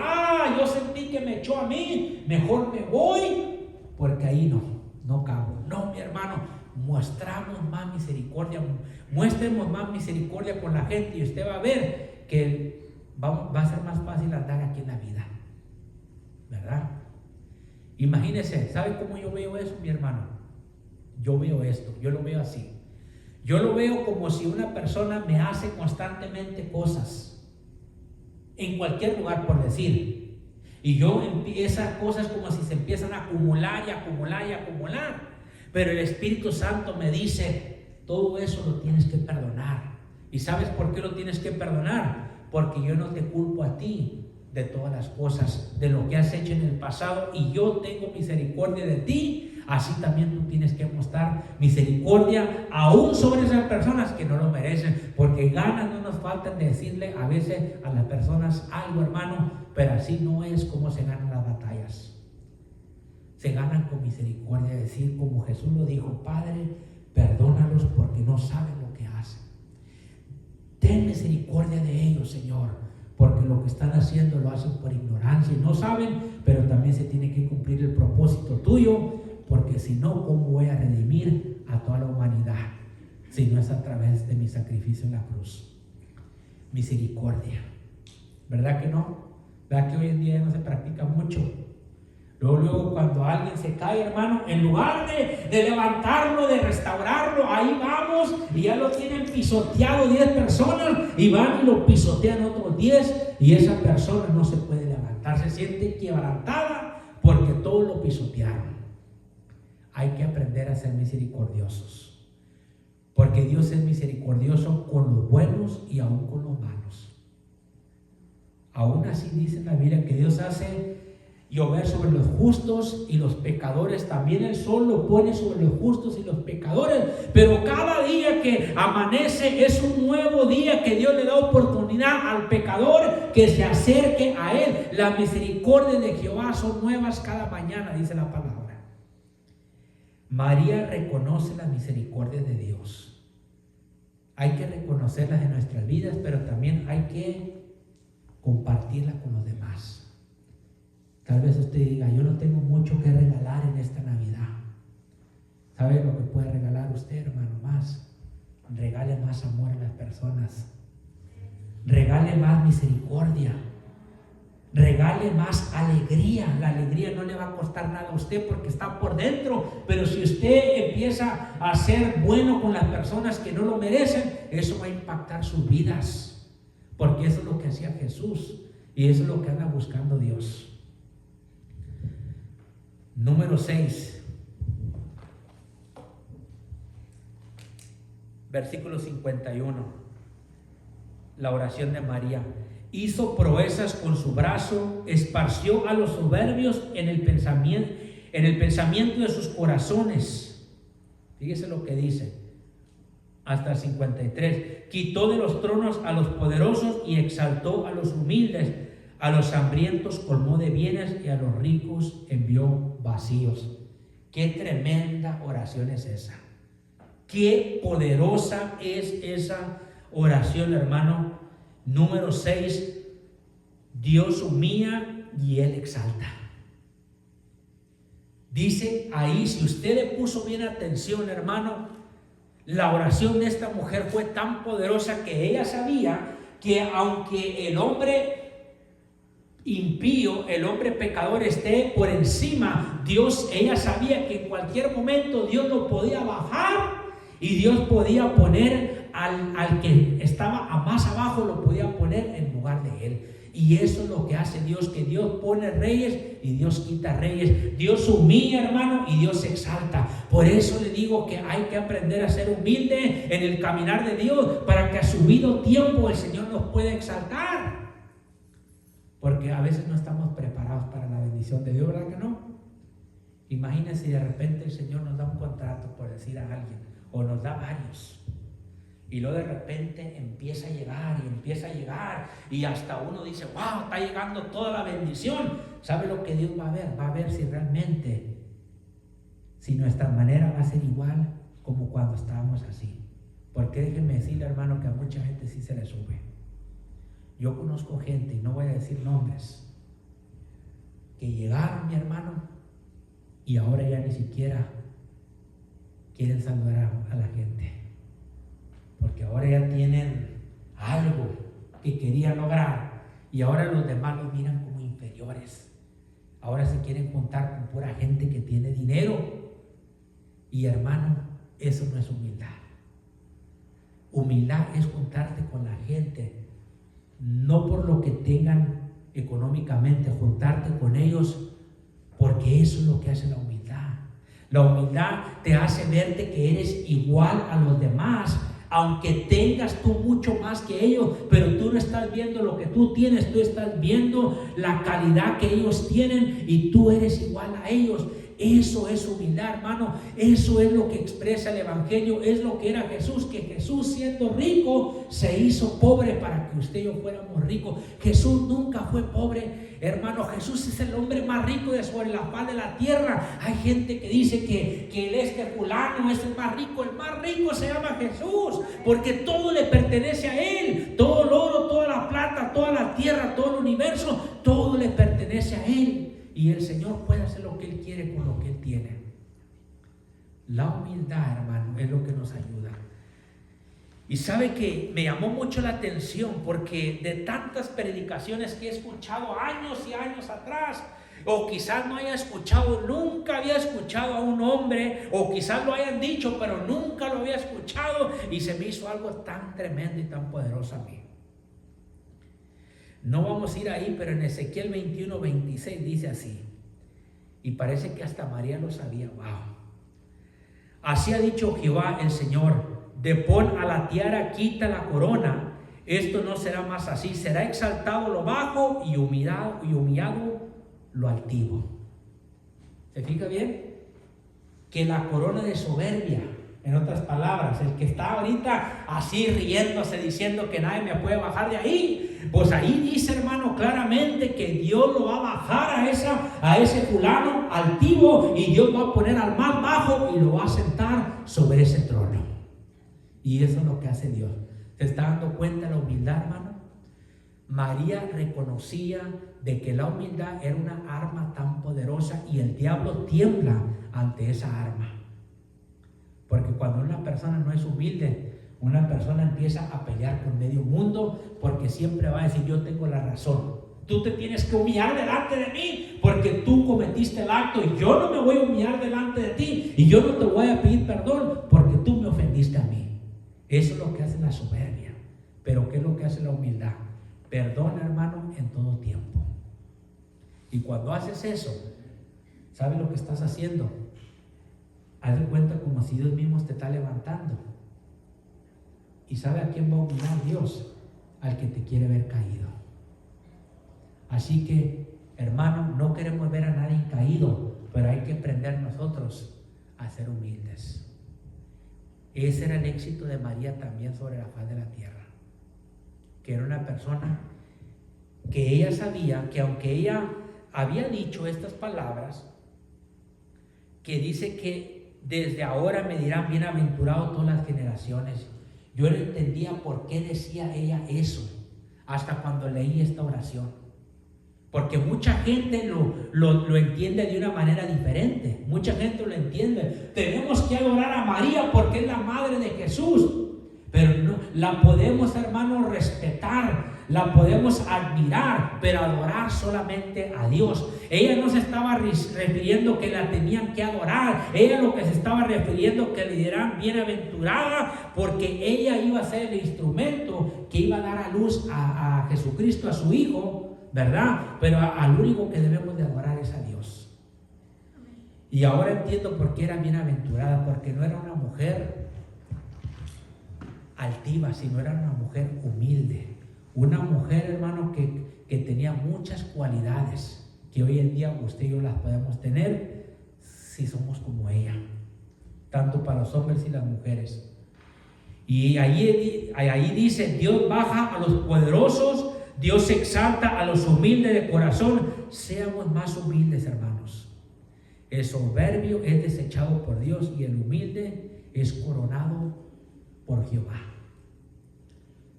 Speaker 1: yo sentí que me echó a mí, mejor me voy, porque ahí no cabo. No, mi hermano, mostramos más misericordia, muéstremos más misericordia con la gente y usted va a ver que va a ser más fácil andar aquí en la vida, ¿verdad? Imagínese, ¿sabe cómo yo veo eso, mi hermano? Yo veo esto, yo lo veo así. Yo lo veo como si una persona me hace constantemente cosas en cualquier lugar, por decir, y esas cosas como si se empiezan a acumular y acumular y acumular, pero el Espíritu Santo me dice, todo eso lo tienes que perdonar. ¿Y sabes por qué lo tienes que perdonar? Porque yo no te culpo a ti de todas las cosas, de lo que has hecho en el pasado, y yo tengo misericordia de ti. Así también tú tienes que mostrar misericordia aún sobre esas personas que no lo merecen, porque ganas no nos faltan de decirle a veces a las personas algo, hermano, pero así no es como se ganan las batallas. Se ganan con misericordia, decir como Jesús lo dijo, Padre, perdónalos porque no saben lo que hacen. Ten misericordia de ellos, Señor, porque lo que están haciendo lo hacen por ignorancia y no saben, pero también se tiene que cumplir el propósito tuyo, porque si no, ¿cómo voy a redimir a toda la humanidad? Si no es a través de mi sacrificio en la cruz. Misericordia, ¿verdad que no? ¿Verdad que hoy en día no se practica mucho? Luego cuando alguien se cae, hermano, en lugar de levantarlo, de restaurarlo, ahí vamos y ya lo tienen pisoteado 10 personas y van y lo pisotean otros 10 y esa persona no se puede levantar, se siente quebrantada porque todos lo pisotearon. Hay que aprender a ser misericordiosos, porque Dios es misericordioso con los buenos y aún con los malos. Aún así dice en la Biblia que Dios hace llover sobre los justos y los pecadores. También el sol lo pone sobre los justos y los pecadores. Pero cada día que amanece es un nuevo día que Dios le da oportunidad al pecador que se acerque a Él. Las misericordias de Jehová son nuevas cada mañana, dice la palabra. María reconoce las misericordias de Dios. Hay que reconocerlas en nuestras vidas, pero también hay que compartirlas con los demás. Tal vez usted diga, yo no tengo mucho que regalar en esta Navidad. ¿Sabe lo que puede regalar usted, hermano? Más. Regale más amor a las personas. Regale más misericordia. Regale más alegría. La alegría no le va a costar nada a usted porque está por dentro. Pero si usted empieza a ser bueno con las personas que no lo merecen, eso va a impactar sus vidas. Porque eso es lo que hacía Jesús. Y eso es lo que anda buscando Dios. Número 6. Versículo 51. La oración de María. Hizo proezas con su brazo, esparció a los soberbios en el pensamiento de sus corazones. Fíjese lo que dice. Hasta el 53. Quitó de los tronos a los poderosos y exaltó a los humildes. A los hambrientos colmó de bienes y a los ricos envió vacíos. Qué tremenda oración es esa. Qué poderosa es esa oración, hermano. Número 6. Dios humilla y Él exalta. Dice ahí, si usted le puso bien atención, hermano, la oración de esta mujer fue tan poderosa que ella sabía que aunque el hombre impío, el hombre pecador esté por encima, ella sabía que en cualquier momento Dios lo podía bajar y Dios podía poner al que estaba más abajo, lo podía poner en lugar de él. Y eso es lo que hace Dios, que Dios pone reyes y Dios quita reyes. Dios humilla, hermano, y Dios exalta. Por eso le digo que hay que aprender a ser humilde en el caminar de Dios, para que a su debido tiempo el Señor nos pueda exaltar. Porque a veces no estamos preparados para la bendición de Dios, ¿verdad que no? Imagínense si de repente el Señor nos da un contrato, por decir a alguien, o nos da varios. Y luego de repente empieza a llegar, y hasta uno dice, wow, está llegando toda la bendición. ¿Sabe lo que Dios va a ver? Va a ver si realmente, si nuestra manera va a ser igual como cuando estábamos así. Porque déjenme decirle, hermano, que a mucha gente sí se le sube. Yo conozco gente, y no voy a decir nombres, que llegaron, mi hermano, y ahora ya ni siquiera quieren saludar a la gente. Porque ahora ya tienen algo que querían lograr, y ahora los demás los miran como inferiores. Ahora se quieren juntar con pura gente que tiene dinero. Y hermano, eso no es humildad. Humildad es juntarte con la gente, no por lo que tengan económicamente, juntarte con ellos, porque eso es lo que hace la humildad. La humildad te hace verte que eres igual a los demás, aunque tengas tú mucho más que ellos, pero tú no estás viendo lo que tú tienes, tú estás viendo la calidad que ellos tienen y tú eres igual a ellos. Eso es humildad, hermano. Eso es lo que expresa el Evangelio, es lo que era Jesús, que Jesús, siendo rico, se hizo pobre para que usted y yo fuéramos ricos. Jesús nunca fue pobre, hermano. Jesús es el hombre más rico de sobre la faz de la tierra. Hay gente que dice que fulano es el más rico se llama Jesús, porque todo le pertenece a él. Todo el oro, toda la plata, toda la tierra, todo el universo, todo le pertenece a él. Y el Señor puede hacer lo que Él quiere con lo que Él tiene. La humildad, hermano, es lo que nos ayuda. Y sabe que me llamó mucho la atención, porque de tantas predicaciones que he escuchado años y años atrás, o quizás no haya escuchado, nunca había escuchado a un hombre, o quizás lo hayan dicho, pero nunca lo había escuchado, y se me hizo algo tan tremendo y tan poderoso a mí. No vamos a ir ahí, pero en Ezequiel 21:26 dice así, y parece que hasta María lo sabía. Wow. Así ha dicho Jehová el Señor: depón a la tiara, quita la corona. Esto no será más así, será exaltado lo bajo y humillado lo altivo. ¿Se fija bien? Que la corona de soberbia, en otras palabras, el que está ahorita así riéndose, diciendo que nadie me puede bajar de ahí, pues ahí dice, hermano, claramente que Dios lo va a bajar a ese fulano altivo, y Dios va a poner al más bajo y lo va a sentar sobre ese trono. Y eso es lo que hace Dios. ¿Se está dando cuenta de la humildad, hermano? María reconocía de que la humildad era una arma tan poderosa, y el diablo tiembla ante esa arma. Porque cuando una persona no es humilde, una persona empieza a pelear con medio mundo, porque siempre va a decir: yo tengo la razón. Tú te tienes que humillar delante de mí porque tú cometiste el acto, y yo no me voy a humillar delante de ti, y yo no te voy a pedir perdón porque tú me ofendiste a mí. Eso es lo que hace la soberbia. Pero ¿qué es lo que hace la humildad? Perdona, hermano, en todo tiempo. Y cuando haces eso, ¿sabes lo que estás haciendo? Haz de cuenta como si Dios mismo te está levantando. ¿Y sabe a quién va a humillar Dios? Al que te quiere ver caído. Así que, hermano, no queremos ver a nadie caído, pero hay que aprender nosotros a ser humildes. Ese era el éxito de María también sobre la faz de la tierra. Que era una persona que ella sabía que, aunque ella había dicho estas palabras, que dice que desde ahora me dirán bienaventurado todas las generaciones. Yo no entendía por qué decía ella eso hasta cuando leí esta oración. Porque mucha gente lo entiende de una manera diferente. Mucha gente lo entiende. Tenemos que adorar a María porque es la madre de Jesús. Pero no, la podemos, hermano, respetar, la podemos admirar, pero adorar solamente a Dios. Ella no se estaba refiriendo que la tenían que adorar. Ella lo que se estaba refiriendo que le dirán bienaventurada, porque ella iba a ser el instrumento que iba a dar a luz a Jesucristo, a su Hijo, ¿verdad? Pero al único que debemos de adorar es a Dios. Y ahora entiendo por qué era bienaventurada, porque no era una mujer altiva, sino era una mujer humilde, una mujer, hermano, que tenía muchas cualidades que hoy en día usted y yo las podemos tener si somos como ella, tanto para los hombres y las mujeres. Y ahí dice: Dios baja a los poderosos, Dios exalta a los humildes de corazón. Seamos más humildes, hermanos. El soberbio es desechado por Dios y el humilde es coronado por Jehová.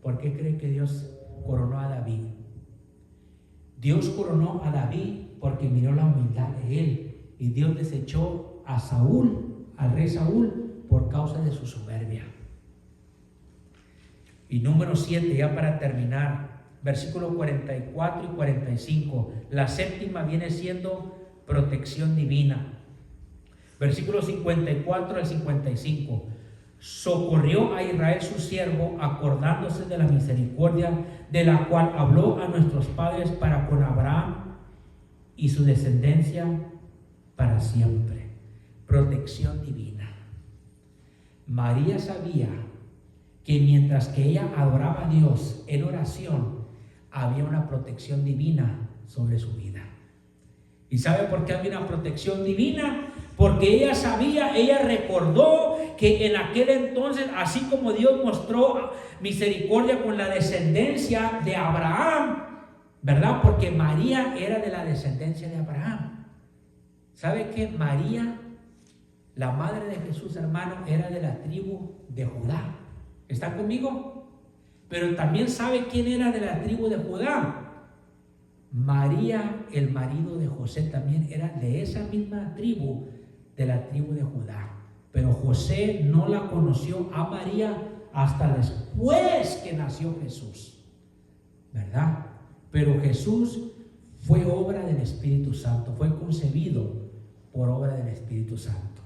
Speaker 1: ¿Por qué cree que Dios coronó a David? Dios coronó a David porque miró la humildad de él, y Dios desechó a Saúl, al rey Saúl, por causa de su soberbia. Y número 7, ya para terminar, versículos 44 y 45. La séptima viene siendo protección divina. Versículos 54 al 55. Socorrió a Israel su siervo, acordándose de la misericordia de la cual habló a nuestros padres para con Abraham y su descendencia para siempre. Protección divina. María sabía que mientras que ella adoraba a Dios en oración, había una protección divina sobre su vida. ¿Y sabe por qué había una protección divina? Porque ella sabía, ella recordó que en aquel entonces, así como Dios mostró misericordia con la descendencia de Abraham, ¿verdad? Porque María era de la descendencia de Abraham. ¿Sabe qué? María, la madre de Jesús, hermano, era de la tribu de Judá. ¿Está conmigo? Pero también sabe quién era de la tribu de Judá. María, el marido de José, también era de esa misma tribu, de la tribu de Judá. Pero José no la conoció a María hasta después que nació Jesús, ¿verdad? Pero Jesús fue obra del Espíritu Santo, fue concebido por obra del Espíritu Santo.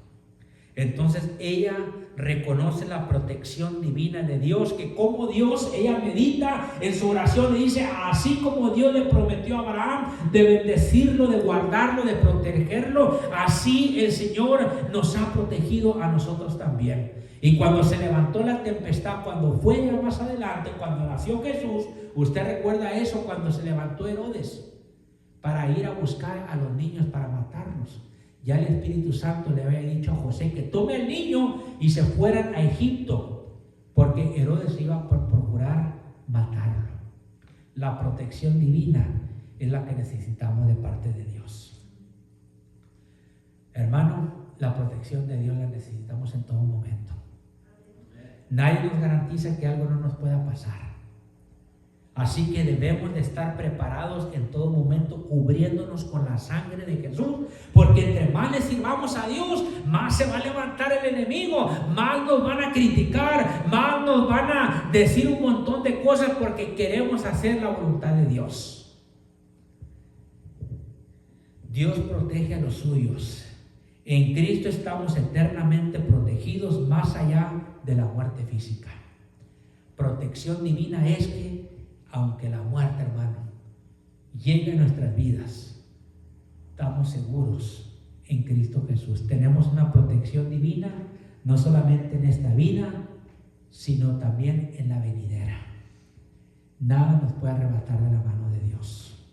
Speaker 1: Entonces ella reconoce la protección divina de Dios, que como Dios, ella medita en su oración y dice: así como Dios le prometió a Abraham de bendecirlo, de guardarlo, de protegerlo, así el Señor nos ha protegido a nosotros también. Y cuando se levantó la tempestad, cuando fue ya más adelante, cuando nació Jesús, usted recuerda eso, cuando se levantó Herodes para ir a buscar a los niños para matarlos. Ya el Espíritu Santo le había dicho a José que tome al niño y se fueran a Egipto, porque Herodes iba por procurar matarlo. La protección divina es la que necesitamos de parte de Dios. Hermano, la protección de Dios la necesitamos en todo momento. Nadie nos garantiza que algo no nos pueda pasar. Así que debemos de estar preparados en todo momento, cubriéndonos con la sangre de Jesús, porque entre más le sirvamos a Dios, más se va a levantar el enemigo, más nos van a criticar, más nos van a decir un montón de cosas, porque queremos hacer la voluntad de Dios. Dios protege a los suyos. En Cristo estamos eternamente protegidos más allá de la muerte física. Protección divina es que aunque la muerte, hermano, llegue a nuestras vidas, estamos seguros en Cristo Jesús. Tenemos una protección divina, no solamente en esta vida, sino también en la venidera. Nada nos puede arrebatar de la mano de Dios.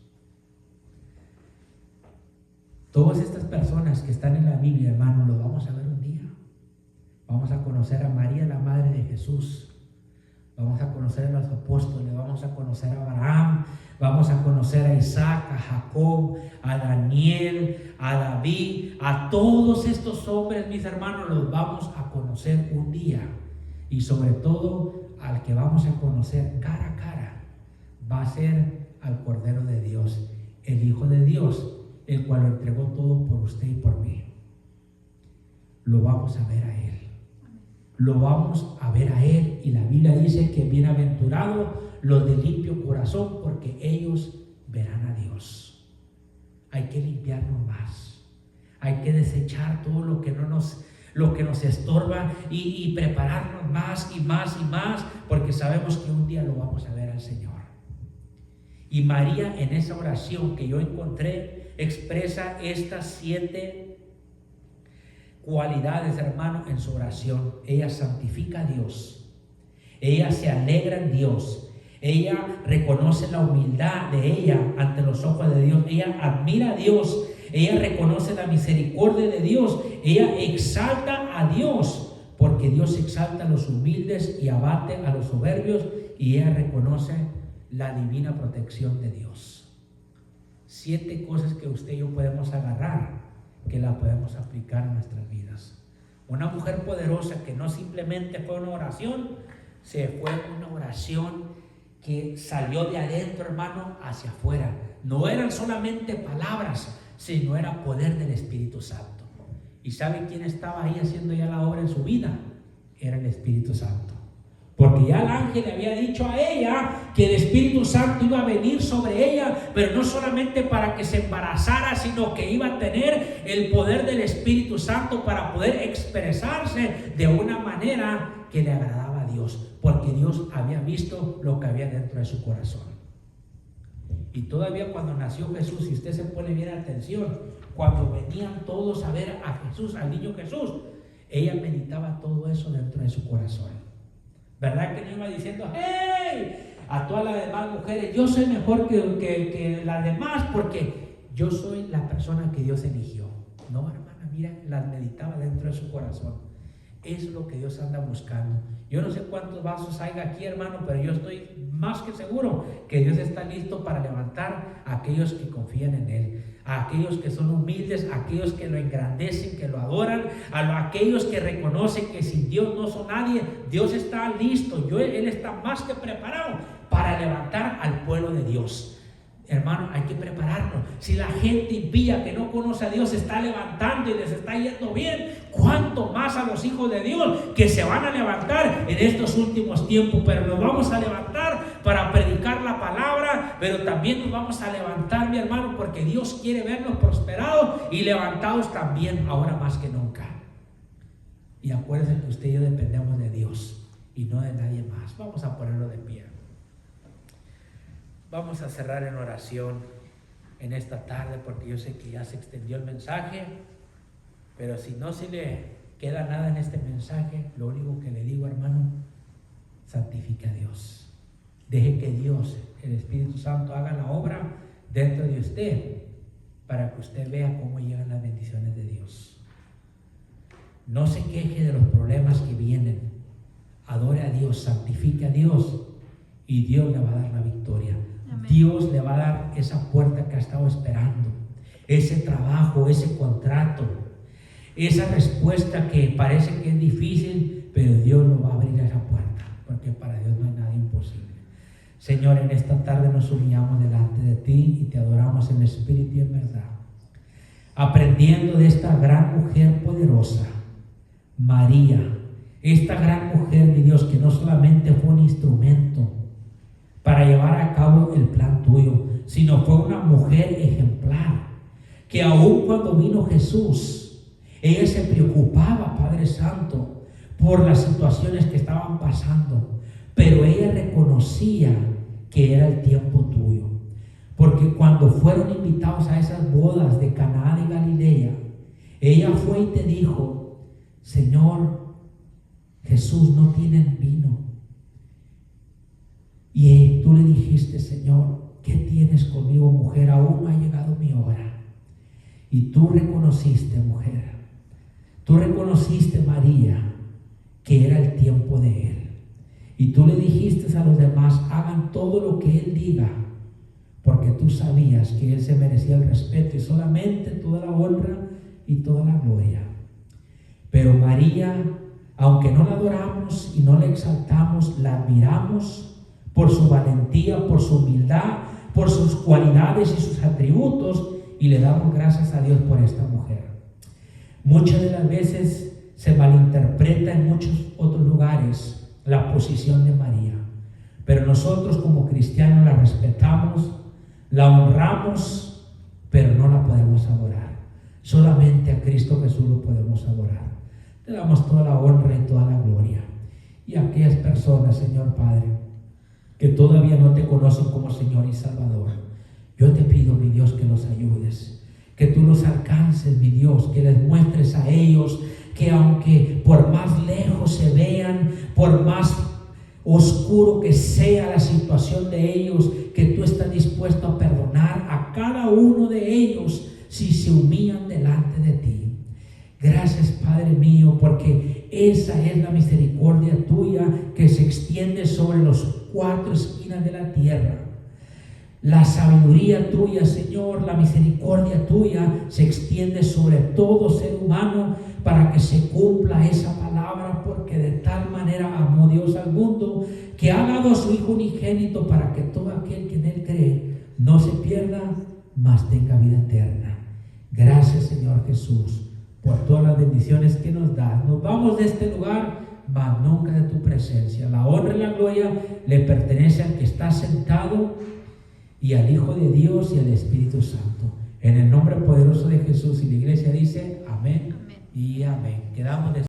Speaker 1: Todas estas personas que están en la Biblia, hermano, lo vamos a ver un día. Vamos a conocer a María, la madre de Jesús. Vamos a conocer a los apóstoles, vamos a conocer a Abraham, vamos a conocer a Isaac, a Jacob, a Daniel, a David, a todos estos hombres, mis hermanos, los vamos a conocer un día. Y sobre todo, al que vamos a conocer cara a cara, va a ser al Cordero de Dios, el Hijo de Dios, el cual lo entregó todo por usted y por mí. Lo vamos a ver a Él. Lo vamos a ver a Él, y la Biblia dice que bienaventurados los de limpio corazón, porque ellos verán a Dios. Hay que limpiarnos más, hay que desechar todo lo que nos estorba y prepararnos más y más y más, porque sabemos que un día lo vamos a ver al Señor. Y María, en esa oración que yo encontré, expresa estas 7 cualidades, hermano, en su oración. Ella santifica a Dios, ella se alegra en Dios, Ella reconoce la humildad de ella ante los ojos de Dios. Ella admira a Dios. Ella reconoce la misericordia de Dios. Ella exalta a Dios, porque Dios exalta a los humildes y abate a los soberbios. Y ella reconoce la divina protección de Dios. 7 cosas que usted y yo podemos agarrar, que la podemos aplicar en nuestras vidas. Una mujer poderosa que no simplemente fue una oración, se fue una oración que salió de adentro, hermano, hacia afuera. No eran solamente palabras, sino era poder del Espíritu Santo. ¿Y sabe quién estaba ahí haciendo ya la obra en su vida? Era el Espíritu Santo. Porque ya el ángel le había dicho a ella que el Espíritu Santo iba a venir sobre ella, pero no solamente para que se embarazara, sino que iba a tener el poder del Espíritu Santo para poder expresarse de una manera que le agradaba a Dios, porque Dios había visto lo que había dentro de su corazón. Y todavía cuando nació Jesús, si usted se pone bien atención, cuando venían todos a ver a Jesús, al niño Jesús, ella meditaba todo eso dentro de su corazón. ¿Verdad que no iba diciendo, hey, a todas las demás mujeres, yo soy mejor que las demás porque yo soy la persona que Dios eligió? No, hermana, mira, las meditaba dentro de su corazón. Eso es lo que Dios anda buscando. Yo no sé cuántos vasos hay aquí, hermano, pero yo estoy más que seguro que Dios está listo para levantar a aquellos que confían en Él, a aquellos que son humildes, a aquellos que lo engrandecen, que lo adoran, a aquellos que reconocen que sin Dios no son nadie. Dios está listo, Él está más que preparado para levantar al pueblo de Dios. Hermano, hay que prepararnos. Si la gente impía que no conoce a Dios se está levantando y les está yendo bien, ¿cuánto más a los hijos de Dios que se van a levantar en estos últimos tiempos? Pero nos vamos a levantar para predicar la palabra, pero también nos vamos a levantar, mi hermano, porque Dios quiere vernos prosperados y levantados también, ahora más que nunca. Y acuérdense que usted y yo dependemos de Dios y no de nadie más. Vamos a ponerlo de pie. Vamos a cerrar en oración en esta tarde, porque yo sé que ya se extendió el mensaje, pero si no se le queda nada en este mensaje, lo único que le digo, hermano, santifique a Dios. Deje que Dios, el Espíritu Santo, haga la obra dentro de usted para que usted vea cómo llegan las bendiciones de Dios. No se queje de los problemas que vienen. Adore a Dios, santifique a Dios y Dios le va a dar la victoria. Dios le va a dar esa puerta que ha estado esperando, ese trabajo, ese contrato, esa respuesta que parece que es difícil, pero Dios lo va a abrir esa puerta, porque para Dios no hay nada imposible. Señor, en esta tarde nos humillamos delante de ti y te adoramos en espíritu y en verdad, aprendiendo de esta gran mujer poderosa, María, esta gran mujer, mi Dios, que no solamente fue un instrumento para llevar a cabo el plan tuyo, sino fue una mujer ejemplar, que aun cuando vino Jesús, ella se preocupaba, Padre Santo, por las situaciones que estaban pasando, pero ella reconocía que era el tiempo tuyo, porque cuando fueron invitados a esas bodas de Caná de Galilea, ella fue y te dijo, Señor, Jesús, no tienen vino. Y tú le dijiste, Señor, ¿qué tienes conmigo, mujer? Aún no ha llegado mi hora. Y tú reconociste, mujer, tú reconociste, María, que era el tiempo de Él. Y tú le dijiste a los demás, hagan todo lo que Él diga, porque tú sabías que Él se merecía el respeto y solamente toda la honra y toda la gloria. Pero María, aunque no la adoramos y no la exaltamos, la admiramos por su valentía, por su humildad, por sus cualidades y sus atributos, y le damos gracias a Dios por esta mujer. Muchas de las veces se malinterpreta en muchos otros lugares la posición de María, pero nosotros como cristianos la respetamos, la honramos, pero no la podemos adorar. Solamente a Cristo Jesús lo podemos adorar. Te damos toda la honra y toda la gloria. Y a aquellas personas, Señor Padre, que todavía no te conocen como Señor y Salvador, yo te pido, mi Dios, que los ayudes, que tú los alcances, mi Dios, que les muestres a ellos que aunque por más lejos se vean, por más oscuro que sea la situación de ellos, que tú estás dispuesto a perdonar a cada uno de ellos si se humillan delante de ti. Gracias, Padre mío, porque esa es la misericordia tuya que se extiende sobre los 4 esquinas de la tierra. La sabiduría tuya, Señor, la misericordia tuya se extiende sobre todo ser humano para que se cumpla esa palabra, porque de tal manera amó Dios al mundo que ha dado a su Hijo unigénito para que todo aquel que en Él cree no se pierda, mas tenga vida eterna. Gracias, Señor Jesús, por todas las bendiciones que nos das. Nos vamos de este lugar, mas nunca de tu presencia. La honra y la gloria le pertenece al que está sentado y al Hijo de Dios y al Espíritu Santo. En el nombre poderoso de Jesús, y la iglesia dice amén, amén y amén. Quedamos de